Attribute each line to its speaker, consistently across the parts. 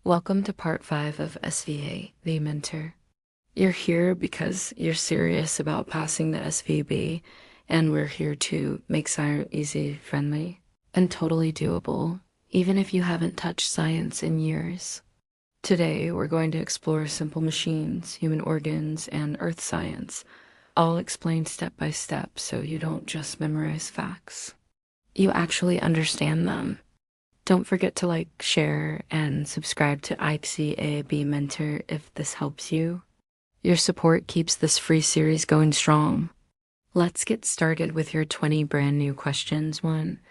Speaker 1: Welcome to part 5 of SVA, the Mentor. You're here because you're serious about passing the SVB, and we're here to make science easy, friendly, and totally doable, even if you haven't touched science in years. Today, we're going to explore simple machines, human organs, and earth science, all explained step by step so you don't just memorize facts. You actually understand them. Don't forget to like, share, and subscribe to ASVAB Mentor if this helps you. Your support keeps this free series going strong. Let's get started with your 20 brand new questions. 1.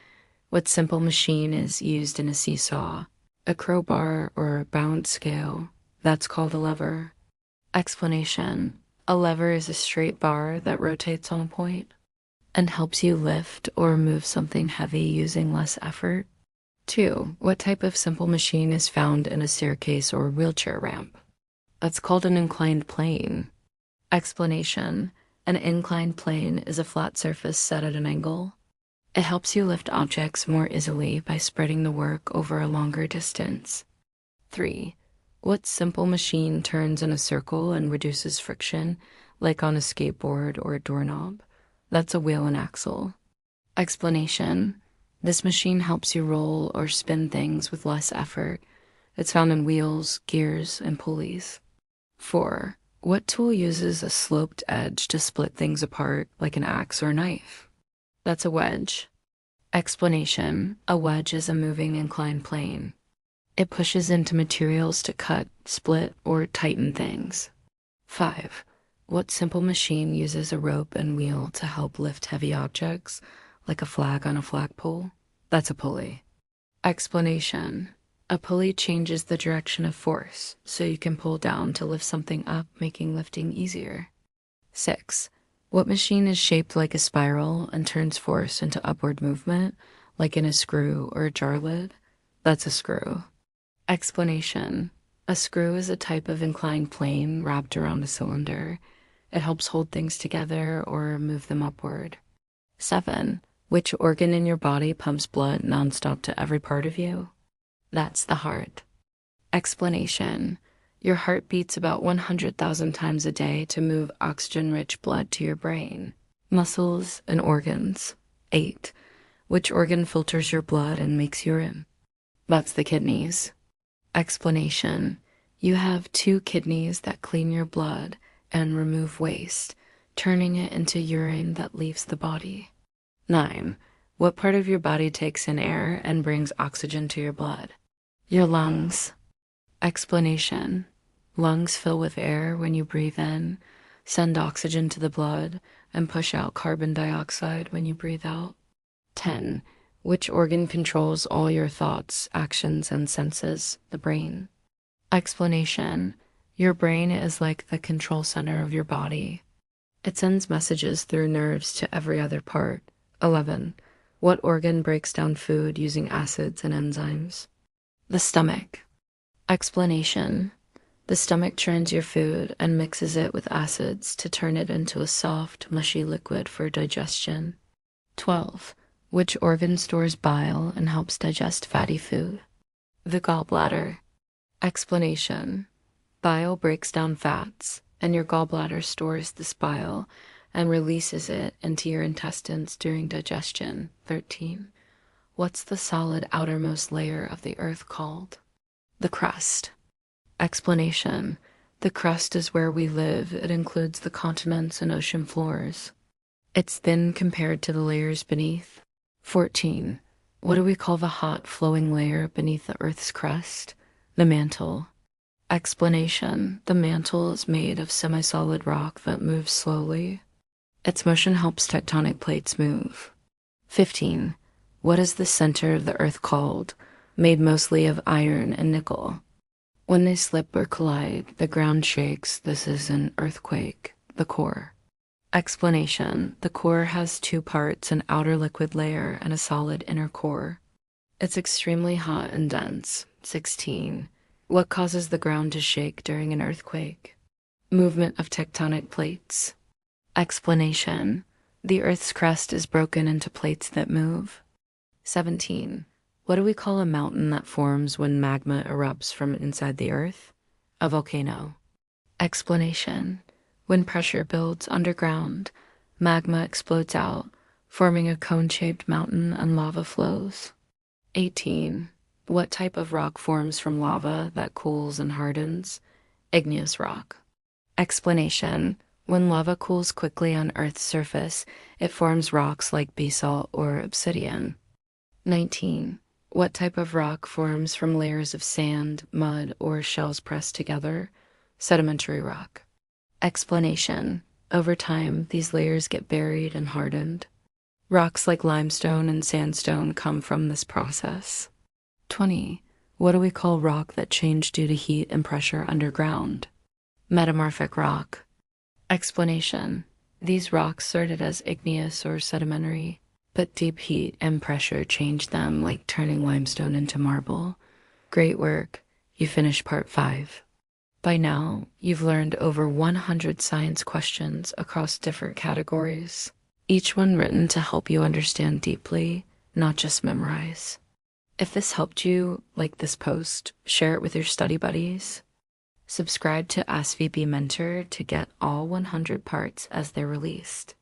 Speaker 1: What simple machine is used in a seesaw? A crowbar or a balance scale. That's called a lever. Explanation. A lever is a straight bar that rotates on a point and helps you lift or move something heavy using less effort. 2. What type of simple machine is found in a staircase or wheelchair ramp? That's called an inclined plane. Explanation. An inclined plane is a flat surface set at an angle. It helps you lift objects more easily by spreading the work over a longer distance. 3. What simple machine turns in a circle and reduces friction, like on a skateboard or a doorknob? That's a wheel and axle. Explanation. This machine helps you roll or spin things with less effort. It's found in wheels, gears, and pulleys. 4. What tool uses a sloped edge to split things apart like an axe or a knife? That's a wedge. Explanation. A wedge is a moving inclined plane. It pushes into materials to cut, split, or tighten things. 5. What simple machine uses a rope and wheel to help lift heavy objects, like a flag on a flagpole? That's a pulley. Explanation. A pulley changes the direction of force, so you can pull down to lift something up, making lifting easier. 6. What machine is shaped like a spiral and turns force into upward movement, like in a screw or a jar lid? That's a screw. Explanation. A screw is a type of inclined plane wrapped around a cylinder. It helps hold things together or move them upward. 7. Which organ in your body pumps blood nonstop to every part of you? That's the heart. Explanation. Your heart beats about 100,000 times a day to move oxygen-rich blood to your brain, muscles, and organs. 8. Which organ filters your blood and makes urine? That's the kidneys. Explanation. You have 2 kidneys that clean your blood and remove waste, turning it into urine that leaves the body. 9. What part of your body takes in air and brings oxygen to your blood? Your lungs. Explanation. Lungs fill with air when you breathe in, send oxygen to the blood, and push out carbon dioxide when you breathe out. 10. Which organ controls all your thoughts, actions, and senses? The brain. Explanation. Your brain is like the control center of your body. It sends messages through nerves to every other part. 11. What organ breaks down food using acids and enzymes? The stomach. Explanation. The stomach churns your food and mixes it with acids to turn it into a soft, mushy liquid for digestion. 12. Which organ stores bile and helps digest fatty food? The gallbladder. Explanation. Bile breaks down fats, and your gallbladder stores this bile and releases it into your intestines during digestion. 13. What's the solid outermost layer of the earth called? The crust. Explanation. The crust is where we live. It includes the continents and ocean floors. It's thin compared to the layers beneath. 14. What do we call the hot, flowing layer beneath the earth's crust? The mantle. Explanation. The mantle is made of semi-solid rock that moves slowly. Its motion helps tectonic plates move. 15. What is the center of the earth called? Made mostly of iron and nickel. When they slip or collide, the ground shakes. This is an earthquake. The core. Explanation. The core has 2 parts, an outer liquid layer and a solid inner core. It's extremely hot and dense. 16. What causes the ground to shake during an earthquake? Movement of tectonic plates. Explanation. The Earth's crust is broken into plates that move. 17. What do we call a mountain that forms when magma erupts from inside the earth? A volcano. Explanation. When pressure builds underground, magma explodes out, forming a cone-shaped mountain and lava flows. 18. What type of rock forms from lava that cools and hardens? Igneous rock. Explanation. When lava cools quickly on Earth's surface, it forms rocks like basalt or obsidian. 19. What type of rock forms from layers of sand, mud, or shells pressed together? Sedimentary rock. Explanation. Over time, these layers get buried and hardened. Rocks like limestone and sandstone come from this process. 20. What do we call rock that changed due to heat and pressure underground? Metamorphic rock. Explanation. These rocks started as igneous or sedimentary, but deep heat and pressure changed them, like turning limestone into marble. Great work. You finished part 5. By now, you've learned over 100 science questions across different categories, each one written to help you understand deeply, not just memorize. If this helped you, like this post, share it with your study buddies. Subscribe to ASVAB Mentor to get all 100 parts as they're released.